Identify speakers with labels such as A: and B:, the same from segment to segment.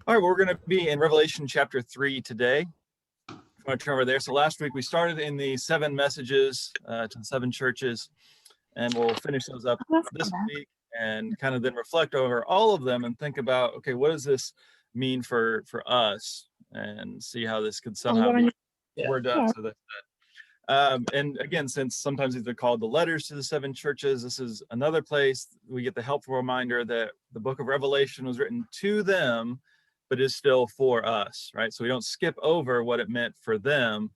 A: All right, well, we're going to be in Revelation chapter 3 today. If you want to turn over there. So last week we started in the 7 messages to the 7 churches, and we'll finish those up this week and kind of then reflect over all of them and think about, okay, what does this mean for us, and see how this could somehow be word up so that and again, since sometimes these are called the letters to the 7 churches, this is another place we get the helpful reminder that the book of Revelation was written to them, but is still for us, right? So we don't skip over what it meant for them.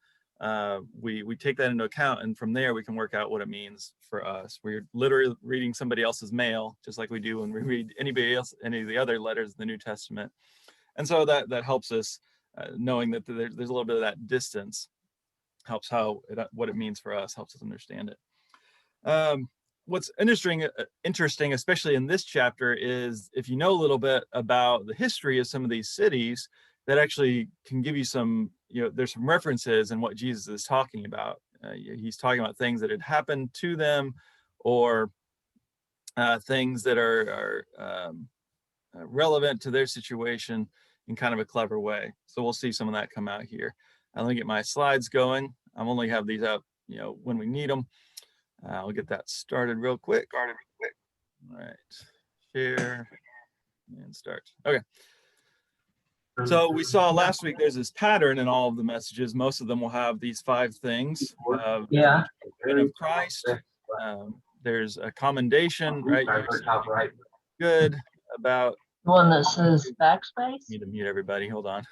A: We take that into account, and from there we can work out what it means for us. We're literally reading somebody else's mail, just like we do when we read anybody else, any of the other letters in the New Testament. And so that helps us knowing that there's a little bit of that distance. Helps what it means for us, helps us understand it. What's interesting, especially in this chapter, is if you know a little bit about the history of some of these cities, that actually can give you some, there's some references in what Jesus is talking about. He's talking about things that had happened to them, or things that are relevant to their situation in kind of a clever way. So we'll see some of that come out here. Let me get my slides going. I only have these up, when we need them. I'll get that started real quick. All right, share and start. Okay. So we saw last week there's this pattern in all of the messages. Most of them will have these 5 things. Of Christ. There's a commendation, right? Good about.
B: The one that says backspace?
A: Need to mute everybody. Hold on.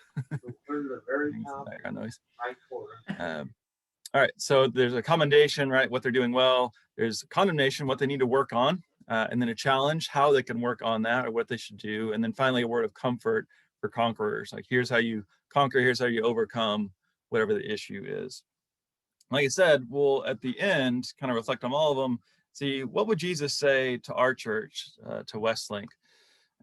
A: Background noise. All right, so there's a commendation, right? What they're doing well. There's condemnation, what they need to work on, and then a challenge, how they can work on that, or what they should do, and then finally a word of comfort for conquerors. Like, here's how you conquer, here's how you overcome whatever the issue is. Like I said, we'll at the end kind of reflect on all of them. See, what would Jesus say to our church, to Westlink,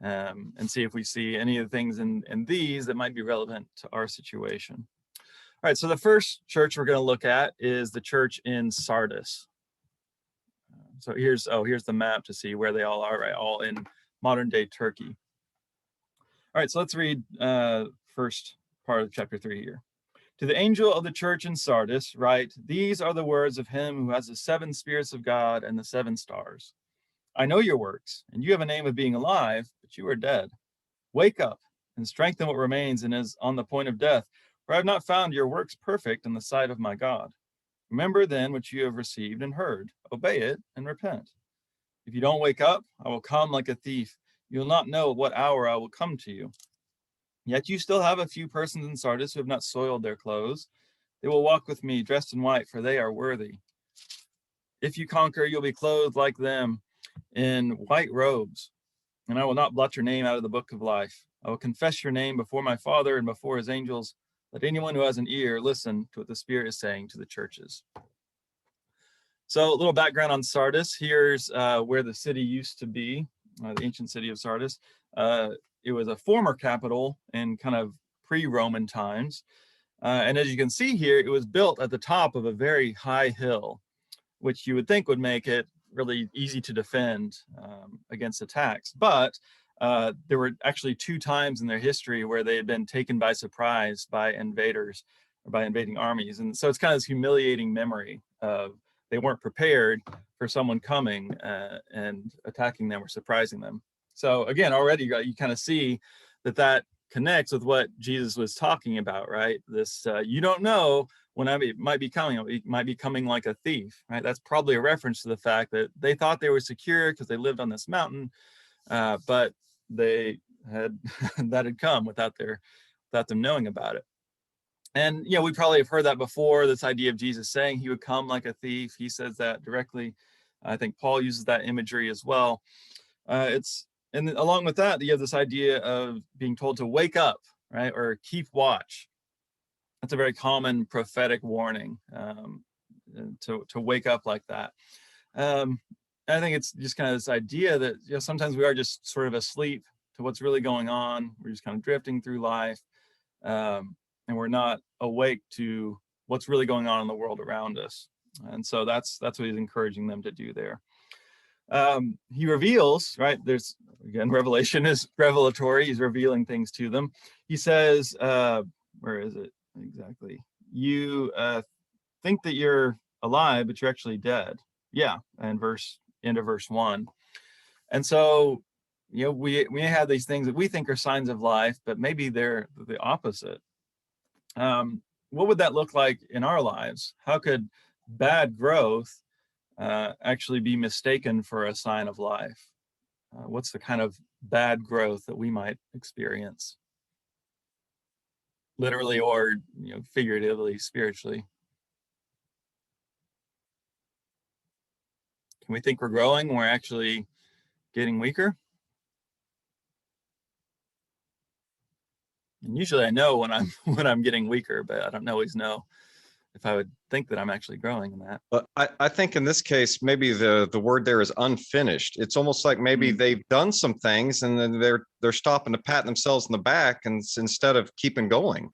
A: and see if we see any of the things in these that might be relevant to our situation. All right, so the first church we're going to look at is the church in Sardis. So here's the map to see where they all are, right? All in modern day Turkey. All right, so let's read first part of chapter 3 here. To the angel of the church in Sardis, write, these are the words of him who has the 7 spirits of God and the 7 stars. I know your works, and you have a name of being alive, but you are dead. Wake up and strengthen what remains and is on the point of death, for I have not found your works perfect in the sight of my God. Remember then what you have received and heard. Obey it and repent. If you don't wake up, I will come like a thief. You will not know at what hour I will come to you. Yet you still have a few persons in Sardis who have not soiled their clothes. They will walk with me dressed in white, for they are worthy. If you conquer, you'll be clothed like them in white robes, and I will not blot your name out of the book of life. I will confess your name before my Father and before his angels. Let anyone who has an ear listen to what the Spirit is saying to the churches. So a little background on Sardis. Here's where the city used to be, the ancient city of Sardis. It was a former capital in kind of pre-Roman times. And as you can see here, it was built at the top of a very high hill, which you would think would make it really easy to defend against attacks. But there were actually 2 times in their history where they had been taken by surprise by invaders or by invading armies. And so it's kind of this humiliating memory of they weren't prepared for someone coming and attacking them or surprising them. So again, already you kind of see that connects with what Jesus was talking about, right? This, you don't know when it might be coming like a thief, right? That's probably a reference to the fact that they thought they were secure because they lived on this mountain, but they had that had come without them knowing about it. And we probably have heard that before, this idea of Jesus saying he would come like a thief. He says that directly. I think Paul uses that imagery as well. And along with that, you have this idea of being told to wake up, right? Or keep watch. That's a very common prophetic warning, to wake up like that. I think it's just kind of this idea that sometimes we are just sort of asleep to what's really going on. We're just kind of drifting through life, and we're not awake to what's really going on in the world around us. And so that's what he's encouraging them to do there. He reveals, right? There's, again, revelation is revelatory. He's revealing things to them. He says, where is it exactly? You think that you're alive, but you're actually dead. Yeah, and end of verse 1. And so, we have these things that we think are signs of life, but maybe they're the opposite. What would that look like in our lives? How could bad growth actually be mistaken for a sign of life? What's the kind of bad growth that we might experience, literally or figuratively, spiritually? Can we think we're growing when we're actually getting weaker? And usually I know when I'm when I'm getting weaker, but I don't always know if I would think that I'm actually growing in that.
C: But I think in this case, maybe the word there is unfinished. It's almost like maybe they've done some things and then they're stopping to pat themselves in the back and instead of keeping going.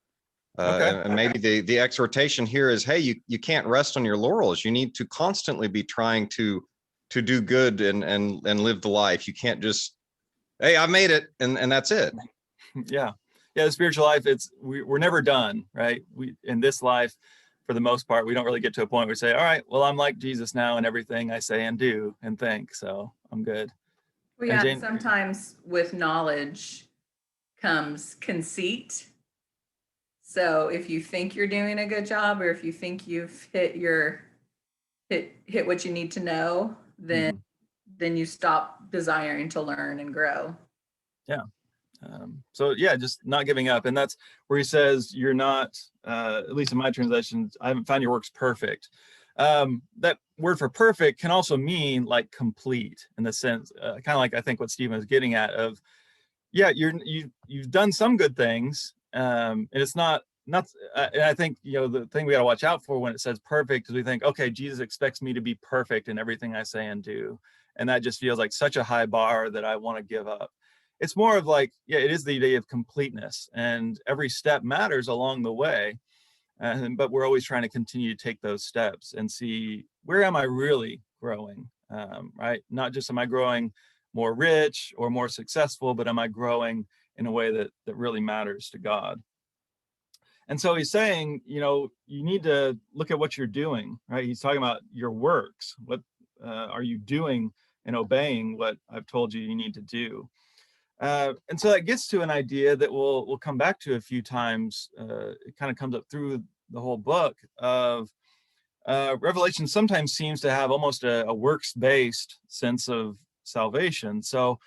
C: And maybe the exhortation here is, hey, you can't rest on your laurels. You need to constantly be trying to do good and live the life. You can't just, hey, I made it and that's it.
A: Yeah. The spiritual life, we're never done, right? We in this life, for the most part, we don't really get to a point where we say, all right, well, I'm like Jesus now in everything I say and do and think, so I'm good.
D: Well, yeah, sometimes with knowledge comes conceit. So if you think you're doing a good job, or if you think you've hit what you need to know, then you stop desiring to learn and grow.
A: Yeah. So just not giving up. And that's where he says you're not, at least in my translation, I haven't found your works perfect. That word for perfect can also mean like complete, in the sense, kind of like I think what Stephen is getting at of, you've done some good things, and it's not, and I think, the thing we got to watch out for when it says perfect is we think, okay, Jesus expects me to be perfect in everything I say and do. And that just feels like such a high bar that I want to give up. It's more of like, it is the idea of completeness, and every step matters along the way. But we're always trying to continue to take those steps and see, where am I really growing, right? Not just am I growing more rich or more successful, but am I growing in a way that really matters to God? And so he's saying, you need to look at what you're doing, right? He's talking about your works. What are you doing and obeying what I've told you need to do? And so that gets to an idea that we'll come back to a few times. It kind of comes up through the whole book of Revelation sometimes seems to have almost a works-based sense of salvation. So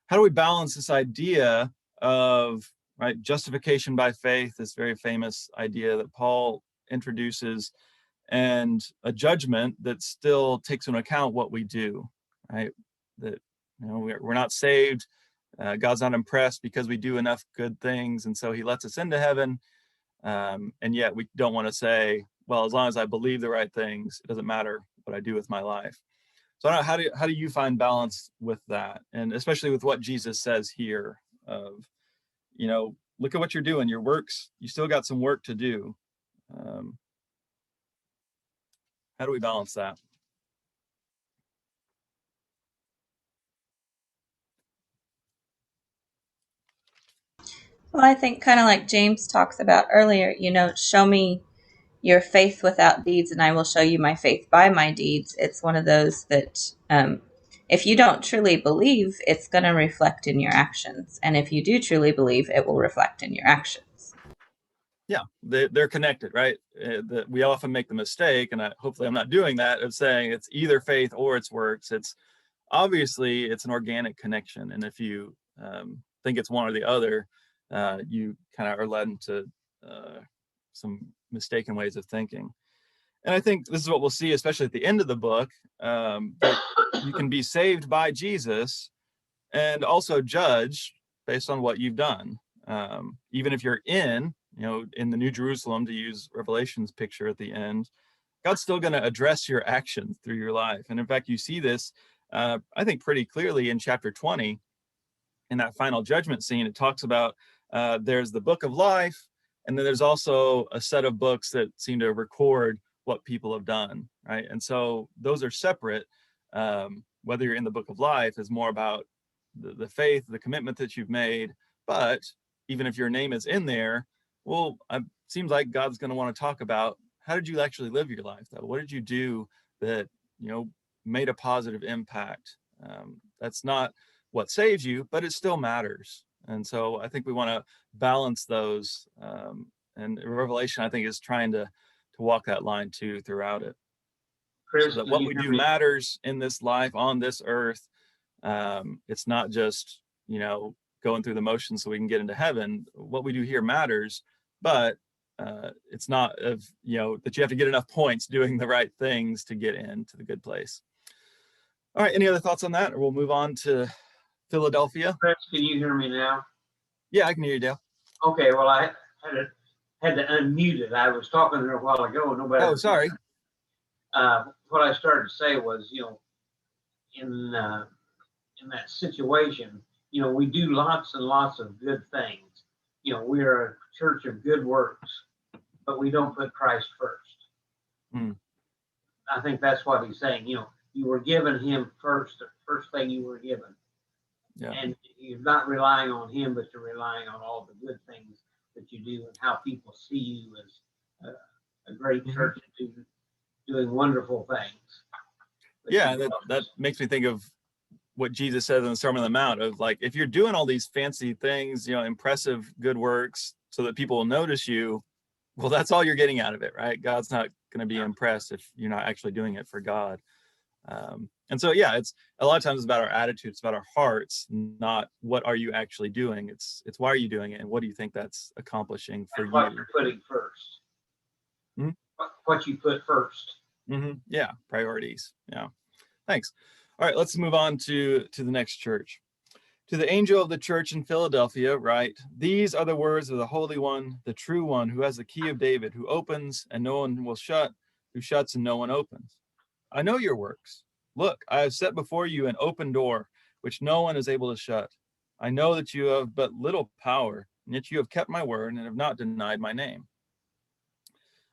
A: how do we balance this idea of, right, justification by faith, this very famous idea that Paul introduces, and a judgment that still takes into account what we do, right? That, we're not saved. God's not impressed because we do enough good things, and so he lets us into heaven. And yet we don't want to say, well, as long as I believe the right things, it doesn't matter what I do with my life. So I don't know, how do you find balance with that? And especially with what Jesus says here of, look at what you're doing, your works, you still got some work to do. How do we balance that?
E: Well, I think kind of like James talks about earlier, show me your faith without deeds and I will show you my faith by my deeds. It's one of those that if you don't truly believe, it's going to reflect in your actions. And if you do truly believe, it will reflect in your actions.
A: Yeah, they're connected, right? We often make the mistake, and hopefully I'm not doing that, of saying it's either faith or it's works. It's obviously it's an organic connection. And if you think it's one or the other, you kind of are led into some mistaken ways of thinking. And I think this is what we'll see, especially at the end of the book, that you can be saved by Jesus and also judged based on what you've done. Even if you're in the New Jerusalem, to use Revelation's picture at the end, God's still going to address your actions through your life. And in fact, you see this, I think, pretty clearly in chapter 20, in that final judgment scene. It talks about there's the book of life, and then there's also a set of books that seem to record what people have done, right? And so those are separate. whether you're in the book of life is more about the faith, the commitment that you've made. But even if your name is in there, well, it seems like God's going to want to talk about, how did you actually live your life though? What did you do that, made a positive impact? That's not what saves you, but it still matters. And so I think we want to balance those. And Revelation, I think, is trying to walk that line too throughout it.
F: Chris,
A: So that what we do matters in this life on this earth. It's not just, going through the motions so we can get into heaven. What we do here matters, but it's not that you have to get enough points doing the right things to get into the good place. All right, any other thoughts on that? Or we'll move on to Philadelphia.
F: Chris, can you hear me now?
A: Yeah, I can hear you, Dale.
F: Okay, well, I had to unmute it. I was talking there a while ago. Nobody.
A: Oh, sorry.
F: What I started to say was, in that situation, we do lots and lots of good things. We are a church of good works, but we don't put Christ first. I think that's what he's saying. You were given him first, the first thing you were given.
A: Yeah.
F: And you're not relying on him, but you're relying on all the good things that you do and how people see you as a great church doing wonderful things. But
A: yeah, that makes me think of what Jesus says in the Sermon on the Mount of like, if you're doing all these fancy things, impressive good works so that people will notice you, well, that's all you're getting out of it, right? God's not going to be impressed if you're not actually doing it for God. And so, yeah, it's a lot of times it's about our attitude, it's about our hearts, not what are you actually doing. It's why are you doing it, and what do you think that's accomplishing for you?
F: What you're putting first. What you put first.
A: Yeah, priorities. Yeah, thanks. All right, let's move on to the next church. To the angel of the church in Philadelphia, write, these are the words of the Holy One, the true one, who has the key of David, who opens and no one will shut, who shuts and no one opens. I know your works. Look, I have set before you an open door, which no one is able to shut. I know that you have but little power, and yet you have kept my word and have not denied my name.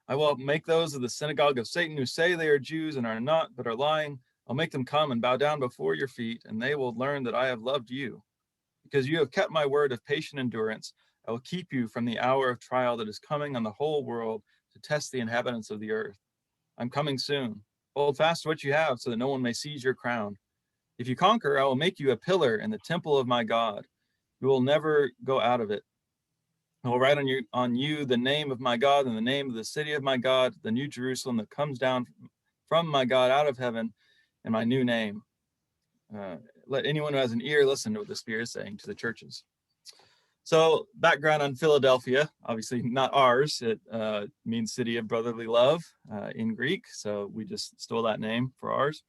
A: I will make those of the synagogue of Satan who say they are Jews and are not, but are lying. I'll make them come and bow down before your feet, and they will learn that I have loved you. Because you have kept my word of patient endurance, I will keep you from the hour of trial that is coming on the whole world to test the inhabitants of the earth. I'm coming soon. Hold fast to what you have so that no one may seize your crown. If you conquer, I will make you a pillar in the temple of my God. You will never go out of it. I will write on you the name of my God and the name of the city of my God, the new Jerusalem that comes down from my God out of heaven, and my new name. Let anyone who has an ear listen to what the Spirit is saying to the churches. So background on Philadelphia, obviously not ours. It means city of brotherly love in Greek. So we just stole that name for ours.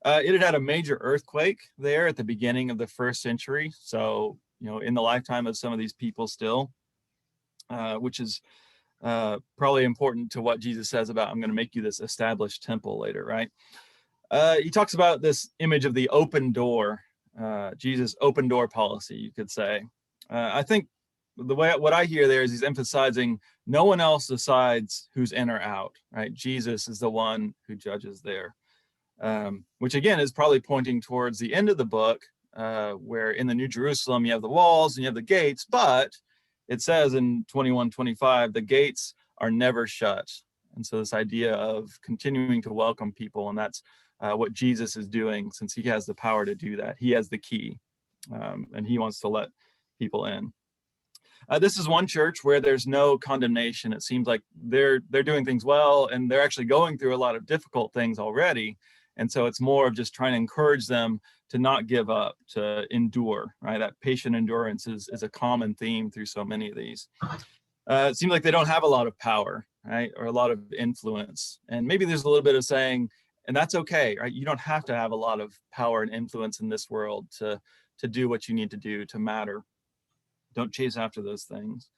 A: It had a major earthquake there at the beginning of the 1st century. So, in the lifetime of some of these people still, which is probably important to what Jesus says about, I'm going to make you this established temple later, right? He talks about this image of the open door, Jesus' open door policy, you could say. I think what I hear there is he's emphasizing no one else decides who's in or out, right? Jesus is the one who judges there, which again is probably pointing towards the end of the book, where in the New Jerusalem you have the walls and you have the gates, but it says in 21:25 the gates are never shut. And so this idea of continuing to welcome people, and that's what Jesus is doing, since he has the power to do that. He has the key, and he wants to let people in. This is one church where there's no condemnation. It seems like they're doing things well, and they're actually going through a lot of difficult things already. And so it's more of just trying to encourage them to not give up, to endure, right? That patient endurance is a common theme through so many of these. It seems like they don't have a lot of power, right? Or a lot of influence. And maybe there's a little bit of saying, and that's okay, right? You don't have to have a lot of power and influence in this world to do what you need to do to matter. Don't chase after those things.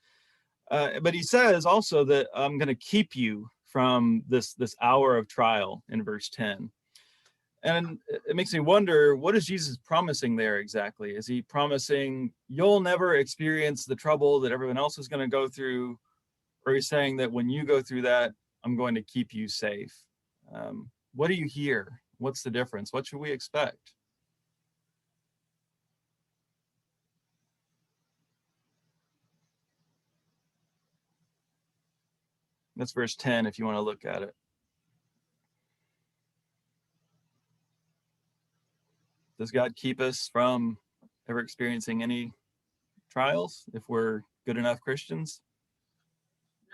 A: But he says also that I'm going to keep you from this hour of trial in verse 10. And it makes me wonder, what is Jesus promising there exactly? Is he promising you'll never experience the trouble that everyone else is going to go through? Or he's saying that when you go through that, I'm going to keep you safe? What do you hear? What's the difference? What should we expect? That's verse 10 if you want to look at it. Does God keep us from ever experiencing any trials if we're good enough Christians?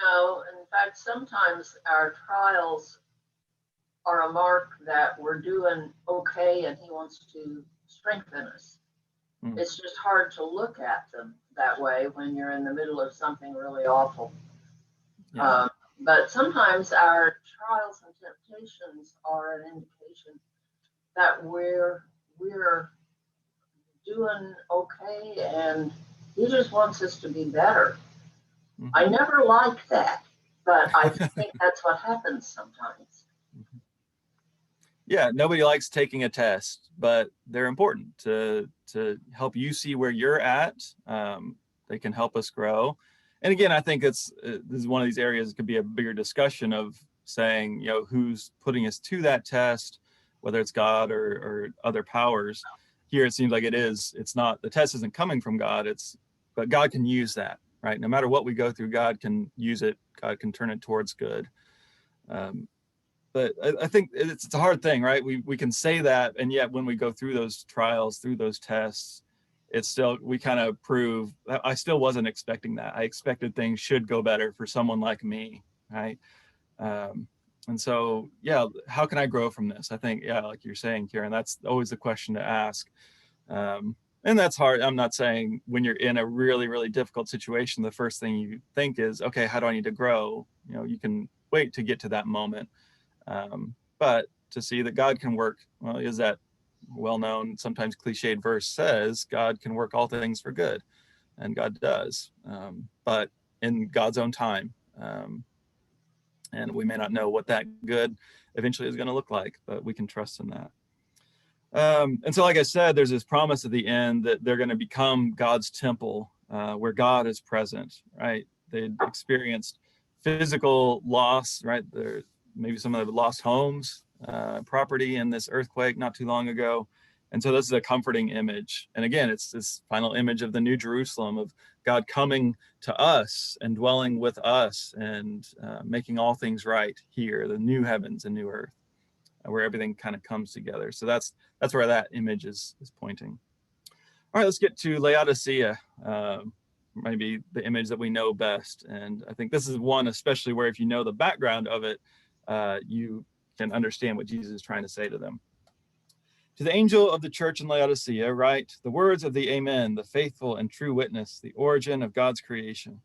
B: No, in fact, sometimes our trials are a mark that we're doing okay and he wants to strengthen us. It's just hard to look at them that way when you're in the middle of something really awful.
A: Yeah.
B: But sometimes our trials and temptations are an indication that we're doing okay and he just wants us to be better. I never like that, but I think that's what happens sometimes.
A: Yeah, nobody likes taking a test, but they're important to help you see where you're at. They can help us grow. And again, I think this is one of these areas that could be a bigger discussion of saying, you know, who's putting us to that test, whether it's God or other powers. Here, it seems like it's not, the test isn't coming from God, but God can use that, right? No matter what we go through, God can use it. God can turn it towards good. But I think it's a hard thing, right? We can say that, and yet when we go through those trials, through those tests, it's still, we kind of prove, I still wasn't expecting that. I expected things should go better for someone like me, right? And so, yeah, how can I grow from this? I think, yeah, like you're saying, Karen, that's always the question to ask. And that's hard. I'm not saying when you're in a really, really difficult situation, the first thing you think is, okay, how do I need to grow? You know, you can wait to get to that moment. But to see that God can work, well, is that well-known, sometimes cliched verse says, God can work all things for good, and God does, but in God's own time. And we may not know what that good eventually is going to look like, but we can trust in that. And so, like I said, there's this promise at the end that they're going to become God's temple, where God is present, right? They experienced physical loss, right? Maybe some of them lost homes, property in this earthquake not too long ago. And so this is a comforting image. And again, it's this final image of the New Jerusalem, of God coming to us and dwelling with us and making all things right here, the new heavens and new earth, where everything kind of comes together. So that's where that image is pointing. All right, let's get to Laodicea, maybe the image that we know best. And I think this is one especially where if you know the background of it, you can understand what Jesus is trying to say to them. To the angel of the church in Laodicea, write the words of the Amen, the faithful and true witness, the origin of God's creation.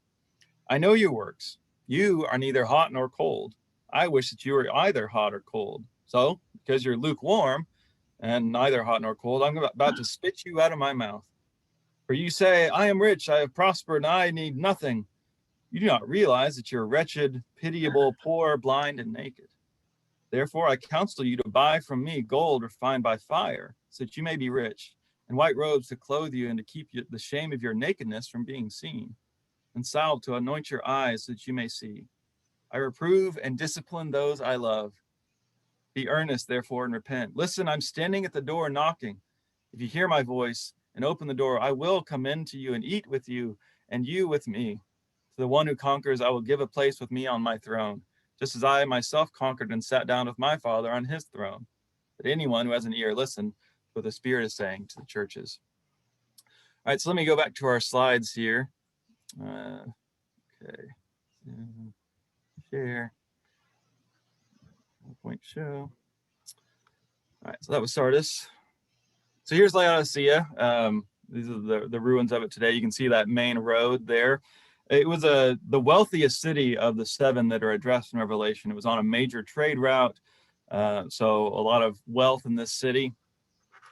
A: I know your works. You are neither hot nor cold. I wish that you were either hot or cold. So, because you're lukewarm and neither hot nor cold, I'm about to spit you out of my mouth. For you say, I am rich, I have prospered, and I need nothing. You do not realize that you're wretched, pitiable, poor, blind, and naked. Therefore, I counsel you to buy from me gold refined by fire, so that you may be rich, and white robes to clothe you and to keep the shame of your nakedness from being seen, and salve to anoint your eyes so that you may see. I reprove and discipline those I love. Be earnest, therefore, and repent. Listen, I'm standing at the door knocking. If you hear my voice and open the door, I will come in to you and eat with you, and you with me. To the one who conquers, I will give a place with me on my throne, just as I myself conquered and sat down with my Father on his throne. But anyone who has an ear, listen to what the Spirit is saying to the churches. All right, so let me go back to our slides here. Okay. Share. Point show. All right, so that was Sardis. So here's Laodicea. These are the ruins of it today. You can see that main road there. It was the wealthiest city of the seven that are addressed in Revelation. It was on a major trade route, so a lot of wealth in this city.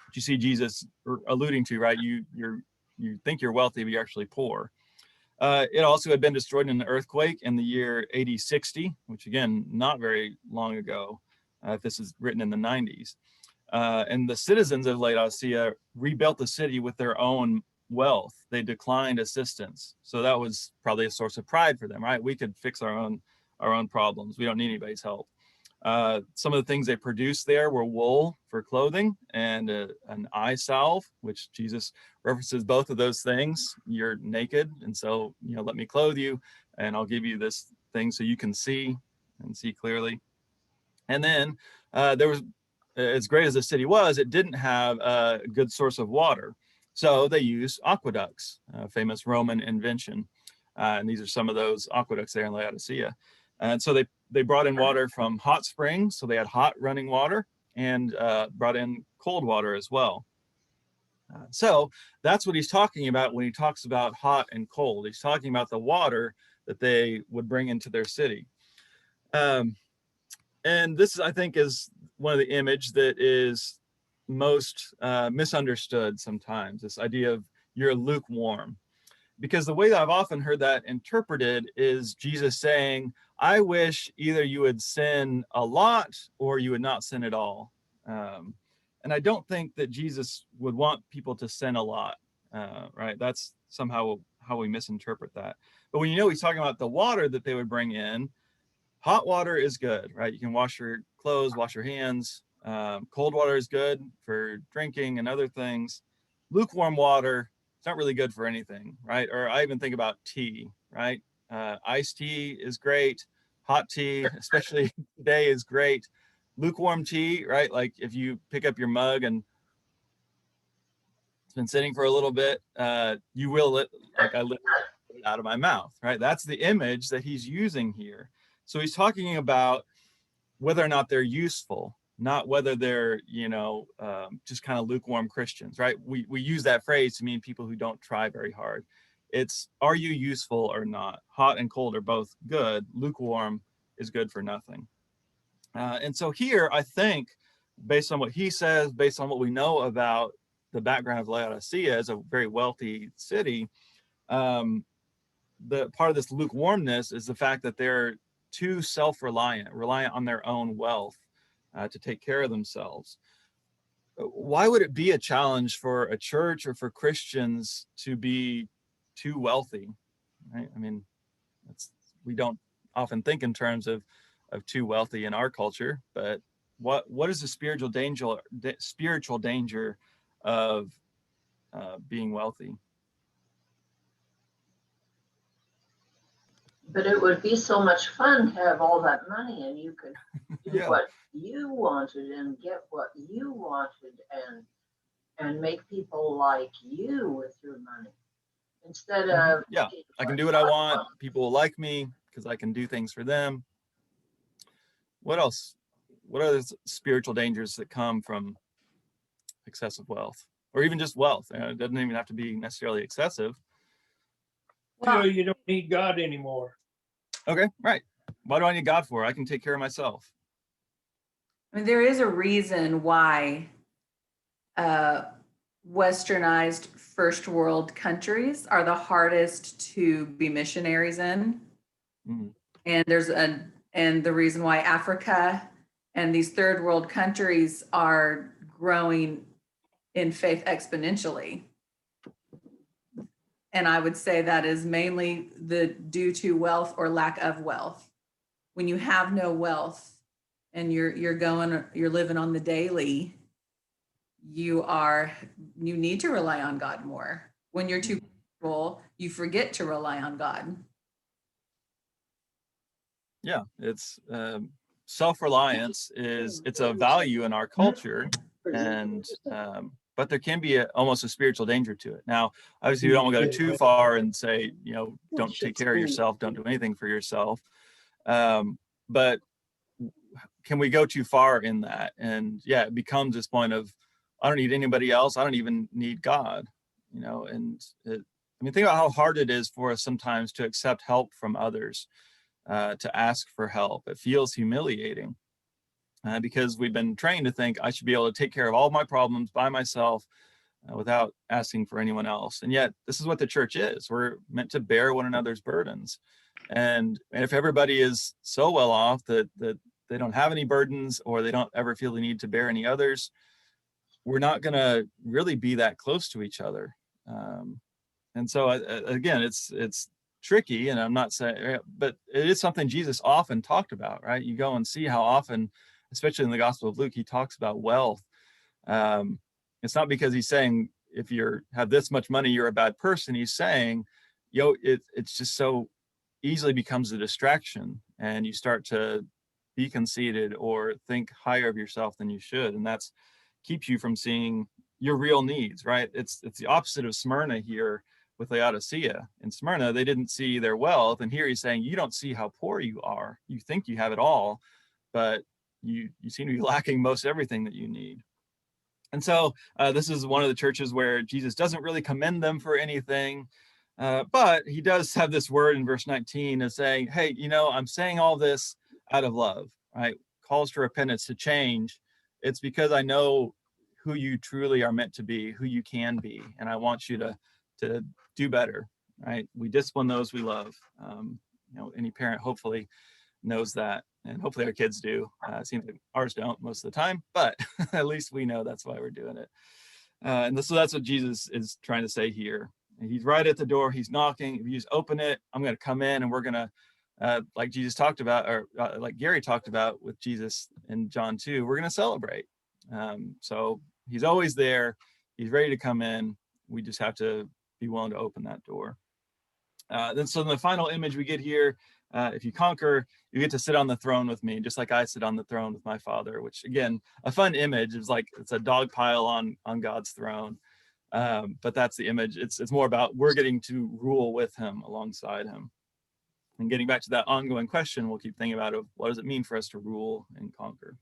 A: What you see Jesus alluding to, right? You think you're wealthy, but you're actually poor. It also had been destroyed in an earthquake in the year AD 60, which again, not very long ago. If this is written in the 90s. And the citizens of Laodicea rebuilt the city with their own wealth. They declined assistance. So that was probably a source of pride for them, right? We could fix our own problems. We don't need anybody's help. Some of the things they produced there were wool for clothing and an eye salve, which Jesus references both of those things. You're naked, and so, let me clothe you, and I'll give you this things so you can see and see clearly. And then there was, as great as the city was, it didn't have a good source of water. So they used aqueducts, a famous Roman invention. And these are some of those aqueducts there in Laodicea. And so they brought in water from hot springs. So they had hot running water, and brought in cold water as well. So that's what he's talking about when he talks about hot and cold. He's talking about the water that they would bring into their city. And this, I think, is one of the image that is most misunderstood sometimes, this idea of you're lukewarm. Because the way that I've often heard that interpreted is Jesus saying, I wish either you would sin a lot or you would not sin at all. And I don't think that Jesus would want people to sin a lot, right? That's somehow how we misinterpret that. But when you know he's talking about the water that they would bring in, hot water is good, right? You can wash your clothes, wash your hands. Cold water is good for drinking and other things. Lukewarm water, it's not really good for anything, right? Or I even think about tea, right? Iced tea is great. Hot tea, especially today, is great. Lukewarm tea, right? Like if you pick up your mug and it's been sitting for a little bit, you will, like I literally it out of my mouth, right? That's the image that he's using here. So he's talking about whether or not they're useful, not whether they're, just kind of lukewarm Christians, right? We use that phrase to mean people who don't try very hard. It's, are you useful or not? Hot and cold are both good. Lukewarm is good for nothing. And so here, I think, based on what he says, based on what we know about the background of Laodicea as a very wealthy city, the part of this lukewarmness is the fact that they're too self-reliant, reliant on their own wealth to take care of themselves. Why would it be a challenge for a church or for Christians to be too wealthy? Right? I mean, we don't often think in terms of too wealthy in our culture, but what is the spiritual danger of being wealthy?
B: But it would be so much fun to have all that money, and you could do what you wanted and get what you wanted, and make people like you with your money instead of
A: I can do what I want. People will like me because I can do things for them. What else? What are the spiritual dangers that come from excessive wealth, or even just wealth? It doesn't even have to be necessarily excessive.
G: Well, you don't need God anymore.
A: Okay, right. Why do I need God for? I can take care of myself.
D: I mean, there is a reason why westernized first world countries are the hardest to be missionaries in. Mm-hmm. And the reason why Africa and these third world countries are growing in faith exponentially. And I would say that is mainly due to wealth or lack of wealth. When you have no wealth and you're living on the daily, you need to rely on God more. When you're too comfortable, you forget to rely on God.
A: Yeah, it's self-reliance it's a value in our culture, and but there can be almost a spiritual danger to it. Now, obviously, we don't want to go too far and say, don't take care of yourself, don't do anything for yourself. But can we go too far in that? And yeah, it becomes this point of, I don't need anybody else. I don't even need God, and think about how hard it is for us sometimes to accept help from others, to ask for help. It feels humiliating. Because we've been trained to think I should be able to take care of all my problems by myself without asking for anyone else. And yet this is what the church is. We're meant to bear one another's burdens. And if everybody is so well off that they don't have any burdens, or they don't ever feel the need to bear any others, we're not going to really be that close to each other. And so again, it's tricky, and I'm not saying, but it is something Jesus often talked about, right? You go and see how often, especially in the Gospel of Luke, he talks about wealth. It's not because he's saying if you have this much money, you're a bad person. He's saying, it's just so easily becomes a distraction, and you start to be conceited or think higher of yourself than you should, and that's keeps you from seeing your real needs, right? It's the opposite of Smyrna here with Laodicea. In Smyrna, they didn't see their wealth, and here he's saying you don't see how poor you are. You think you have it all, but you seem to be lacking most everything that you need. And so this is one of the churches where Jesus doesn't really commend them for anything, but he does have this word in verse 19 of saying, hey, I'm saying all this out of love, right? Calls to repentance, to change. It's because I know who you truly are meant to be, who you can be, and I want you to do better, right? We discipline those we love. Any parent hopefully knows that, and hopefully our kids do. It seems like ours don't most of the time, but at least we know that's why we're doing it. So that's what Jesus is trying to say here. And he's right at the door. He's knocking. If you just open it, I'm going to come in, and we're going to, like Jesus talked about, or like Gary talked about with Jesus in John 2, we're going to celebrate. So he's always there. He's ready to come in. We just have to be willing to open that door. Then the final image we get here, if you conquer, you get to sit on the throne with me, just like I sit on the throne with my Father, which again, a fun image. It's like it's a dog pile on God's throne. But that's the image. It's more about we're getting to rule with him, alongside him. And getting back to that ongoing question, we'll keep thinking about it. What does it mean for us to rule and conquer?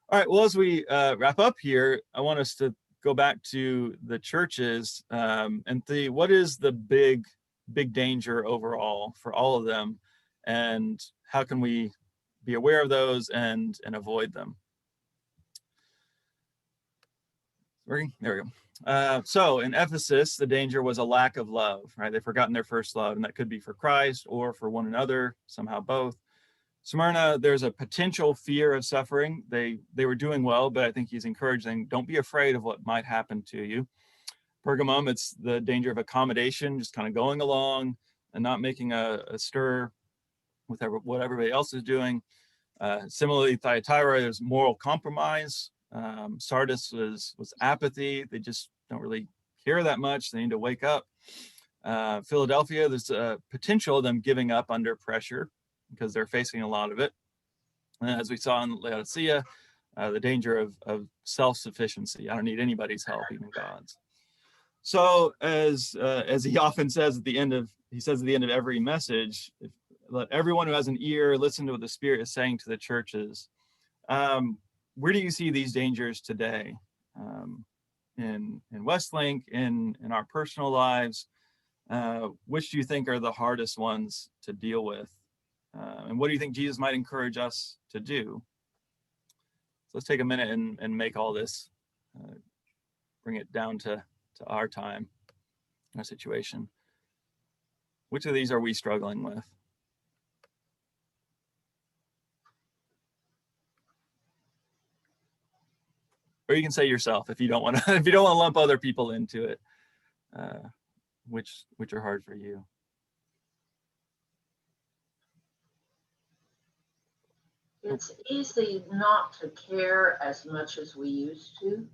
A: All right, well, as we wrap up here, I want us to go back to the churches and see what is the big danger overall for all of them, and how can we be aware of those and avoid them. There we go. So in Ephesus, the danger was a lack of love, right? They've forgotten their first love, and that could be for Christ or for one another, somehow both. Smyrna, there's a potential fear of suffering. They were doing well, but I think he's encouraging, don't be afraid of what might happen to you. Pergamum, it's the danger of accommodation, just kind of going along and not making a stir with what everybody else is doing. Similarly, Thyatira, there's moral compromise. Sardis was apathy. They just don't really care that much. They need to wake up. Philadelphia, there's a potential of them giving up under pressure because they're facing a lot of it. And as we saw in Laodicea, the danger of self-sufficiency. I don't need anybody's help, even God's. So as he often says at the end of every message, let everyone who has an ear listen to what the Spirit is saying to the churches. Where do you see these dangers today? In Westlink, in our personal lives, which do you think are the hardest ones to deal with? And what do you think Jesus might encourage us to do? So let's take a minute and make all this, bring it down to our time, our situation. Which of these are we struggling with? Or you can say yourself if you don't want to lump other people into it. Which are hard for you.
B: It's easy not to care as much as we used to.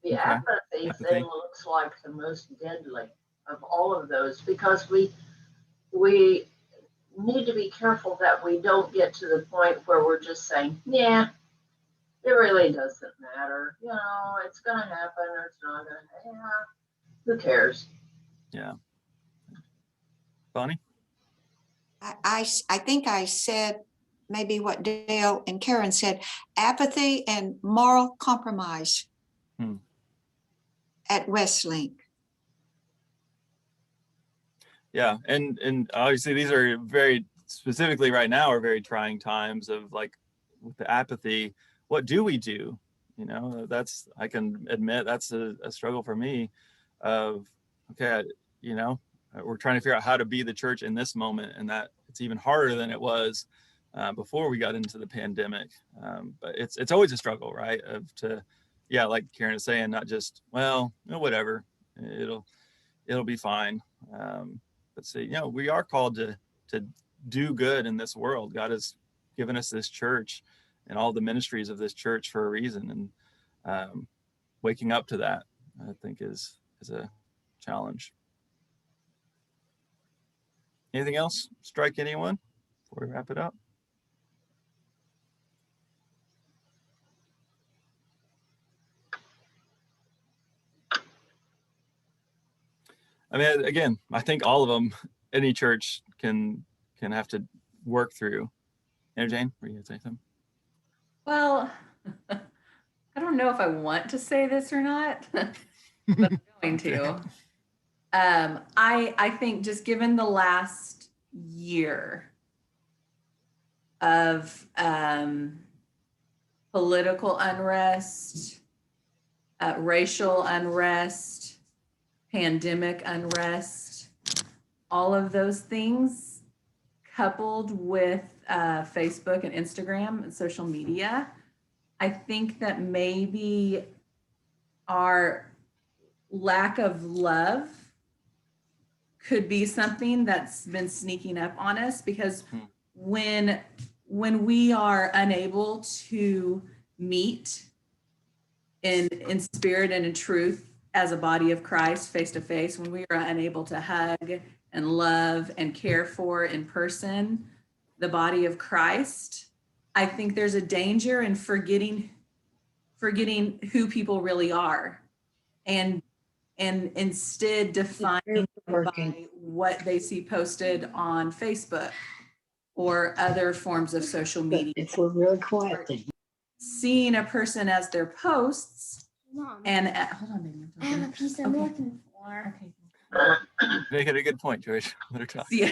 B: The apathy thing looks like the most deadly of all of those, because we need to be careful that we don't get to the point where we're just saying, yeah, it really doesn't matter. It's going to happen or it's not going to. Yeah, who cares?
A: Yeah. Bonnie?
H: I think I said maybe what Dale and Karen said, apathy and moral compromise at Westlink.
A: Yeah, and obviously these are very specifically right now are very trying times of like with the apathy. What do we do? That's, I can admit that's a struggle for me of, okay, we're trying to figure out how to be the church in this moment, and that it's even harder than it was before we got into the pandemic. But it's always a struggle, right? Like Karen is saying, not just, whatever, it'll be fine. But see, we are called to do good in this world. God has given us this church and all the ministries of this church for a reason, and waking up to that, I think, is a challenge. Anything else strike anyone before we wrap it up? I mean, again, I think all of them, any church can have to work through. Jane, were you gonna say something?
D: Well, I don't know if I want to say this or not, but I'm going to. I think just given the last year of political unrest, racial unrest, pandemic unrest, all of those things coupled with Facebook and Instagram and social media, I think that maybe our lack of love could be something that's been sneaking up on us, because when we are unable to meet in spirit and in truth as a body of Christ face to face, when we are unable to hug and love and care for in person the body of Christ, I think there's a danger in forgetting who people really are, and instead defining by what they see posted on Facebook or other forms of social media.
I: If we're really quiet, then.
D: Seeing a person as their posts and hold on, baby.
J: I have a piece I'm looking for.
D: Okay.
A: Make it a good point, George. Let her talk.
D: Yeah.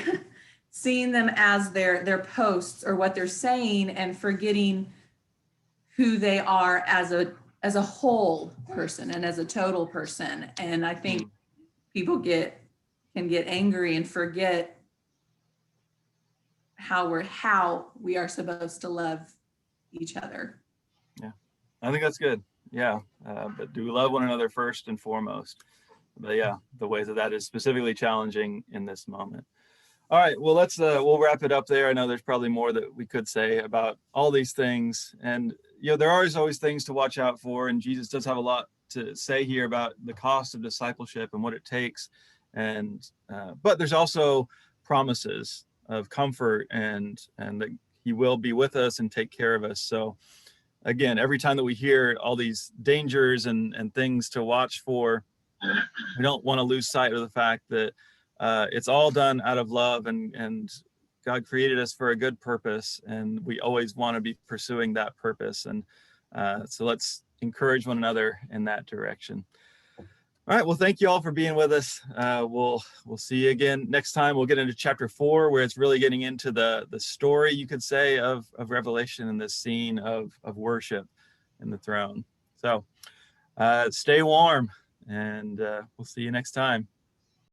D: Seeing them as their posts or what they're saying, and forgetting who they are as a whole person and as a total person. And I think people can get angry and forget how we are supposed to love each other.
A: Yeah, I think that's good. Yeah, but do we love one another first and foremost? But yeah, the ways that is specifically challenging in this moment. All right, well, we'll wrap it up there. I know there's probably more that we could say about all these things, and there are always things to watch out for, and Jesus does have a lot to say here about the cost of discipleship and what it takes, and but there's also promises of comfort and that he will be with us and take care of us. So again, every time that we hear all these dangers and things to watch for, we don't want to lose sight of the fact that it's all done out of love, and God created us for a good purpose, and we always want to be pursuing that purpose. And so let's encourage one another in that direction. All right, well, thank you all for being with us. We'll see you again next time. We'll get into chapter 4, where it's really getting into the story, you could say, of Revelation and this scene of worship in the throne. So stay warm, and we'll see you next time.